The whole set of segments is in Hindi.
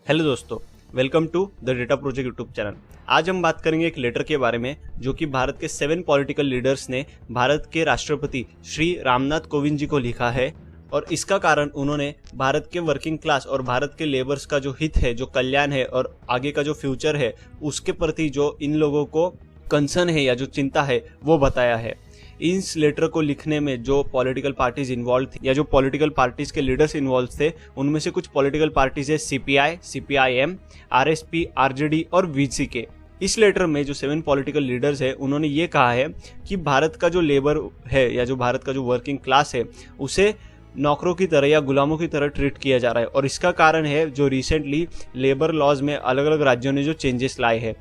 हेलो दोस्तों, welcome to the data project YouTube channel. आज हम बात करेंगे एक लेटर के बारे में जो कि भारत के 7 पॉलिटिकल लीडर्स ने भारत के राष्ट्रपति श्री रामनाथ कोविंद जी को लिखा है। और इसका कारण उन्होंने भारत के वर्किंग क्लास और भारत के लेबर्स का जो हित है, जो कल्याण है और आगे का जो फ्यूचर है, उसके प्रति जो इन लोगों को कंसर्न है या जो चिंता है वो बताया है। इस लेटर को लिखने में जो पॉलिटिकल पार्टीज इन्वॉल्व थी या जो पॉलिटिकल पार्टीज के लीडर्स इन्वॉल्व थे, उनमें से कुछ पॉलिटिकल पार्टीज है सीपीआई, सीपीआईएम, आरएसपी, आरजेडी और वीसीके। इस लेटर में जो 7 पॉलिटिकल लीडर्स है, उन्होंने ये कहा है कि भारत का जो लेबर है या जो भारत का जो वर्किंग क्लास है, उसे नौकरों की तरह या गुलामों की तरह ट्रीट किया जा रहा है। और इसका कारण है जो रिसेंटली लेबर लॉज में अलग अलग राज्यों ने जो चेंजेस लाए हैं।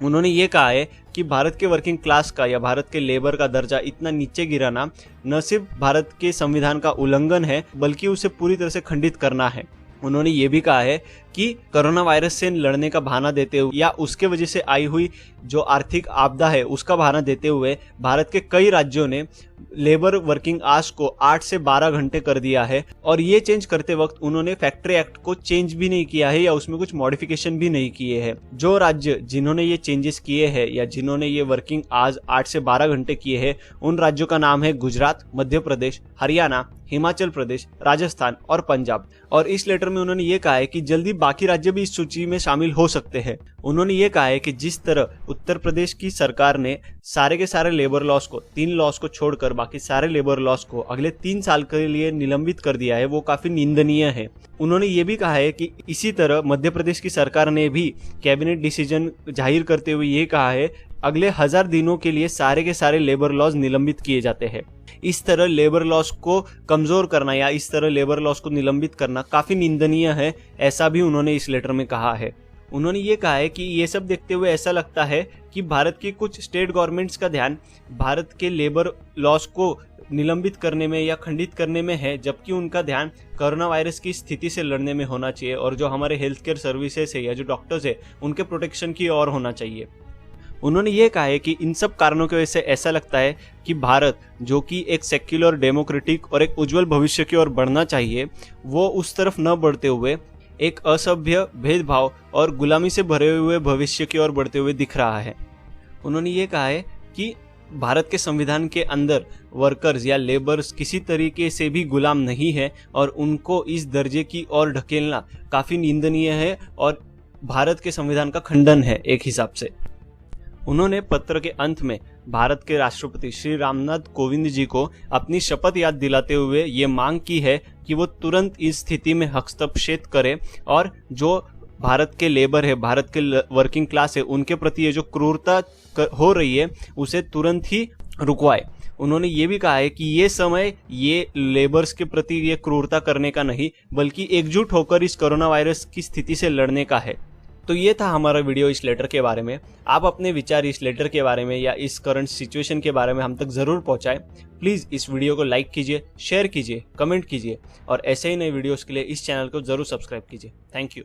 उन्होंने ये कहा है कि भारत के वर्किंग क्लास का या भारत के लेबर का दर्जा इतना नीचे गिराना न सिर्फ भारत के संविधान का उल्लंघन है, बल्कि उसे पूरी तरह से खंडित करना है। उन्होंने ये भी कहा है कि कोरोना वायरस से लड़ने का बहाना देते हुए या उसके वजह से आई हुई जो आर्थिक आपदा है उसका बहाना देते हुए भारत के कई राज्यों ने लेबर वर्किंग आवर्स को 8 से 12 घंटे कर दिया है। और ये चेंज करते वक्त उन्होंने फैक्ट्री एक्ट को चेंज भी नहीं किया है या उसमें कुछ मॉडिफिकेशन भी नहीं किए हैं। जो राज्य जिन्होंने ये चेंजेस किए हैं या जिन्होंने ये वर्किंग आवर्स 8 से 12 घंटे किए हैं, उन राज्यों का नाम है गुजरात, मध्य प्रदेश, हरियाणा, हिमाचल प्रदेश, राजस्थान और पंजाब। और इस लेटर में उन्होंने ये कहा है कि जल्दी बाकी राज्य भी इस सूची में शामिल हो सकते हैं। उन्होंने ये कहा है कि जिस तरह उत्तर प्रदेश की सरकार ने सारे के सारे लेबर लॉस को, 3 लॉस को छोड़कर बाकी सारे लेबर लॉस को अगले 3 साल के लिए निलंबित कर दिया है, वो काफी निंदनीय है। उन्होंने ये भी कहा है कि इसी तरह मध्य प्रदेश की सरकार ने भी कैबिनेट डिसीजन जाहिर करते हुए ये कहा है अगले 1000 दिनों के लिए सारे के सारे लेबर लॉज निलंबित किए जाते हैं। इस तरह लेबर लॉस को कमजोर करना या इस तरह लेबर लॉस को निलंबित करना काफी निंदनीय है, ऐसा भी उन्होंने इस लेटर में कहा है। उन्होंने ये कहा है कि ये सब देखते हुए ऐसा लगता है कि भारत की कुछ स्टेट गवर्नमेंट्स का ध्यान भारत के लेबर लॉस को निलंबित करने में या खंडित करने में है, जबकि उनका ध्यान कोरोना वायरस की स्थिति से लड़ने में होना चाहिए और जो हमारे हेल्थ केयर सर्विसेज है या जो डॉक्टर्स है उनके प्रोटेक्शन की ओर होना चाहिए। उन्होंने ये कहा है कि इन सब कारणों की वजह से ऐसा लगता है कि भारत, जो कि एक सेक्युलर, डेमोक्रेटिक और एक उज्जवल भविष्य की ओर बढ़ना चाहिए, वो उस तरफ न बढ़ते हुए एक असभ्य, भेदभाव और गुलामी से भरे हुए भविष्य की ओर बढ़ते हुए दिख रहा है। उन्होंने ये कहा है कि भारत के संविधान के अंदर वर्कर्स या लेबर्स किसी तरीके से भी गुलाम नहीं है और उनको इस दर्जे की ओर ढकेलना काफी निंदनीय है और भारत के संविधान का खंडन है एक हिसाब से। उन्होंने पत्र के अंत में भारत के राष्ट्रपति श्री रामनाथ कोविंद जी को अपनी शपथ याद दिलाते हुए ये मांग की है कि वो तुरंत इस स्थिति में हस्तक्षेप करे और जो भारत के लेबर है, भारत के वर्किंग क्लास है, उनके प्रति ये जो क्रूरता हो रही है उसे तुरंत ही रुकवाए। उन्होंने ये भी कहा है कि ये समय ये लेबर्स के प्रति ये क्रूरता करने का नहीं, बल्कि एकजुट होकर इस कोरोना वायरस की स्थिति से लड़ने का है। तो ये था हमारा वीडियो इस लेटर के बारे में। आप अपने विचार इस लेटर के बारे में या इस करंट सिचुएशन के बारे में हम तक ज़रूर पहुंचाएं। प्लीज़ इस वीडियो को लाइक कीजिए, शेयर कीजिए, कमेंट कीजिए और ऐसे ही नए वीडियोस के लिए इस चैनल को ज़रूर सब्सक्राइब कीजिए। Thank you.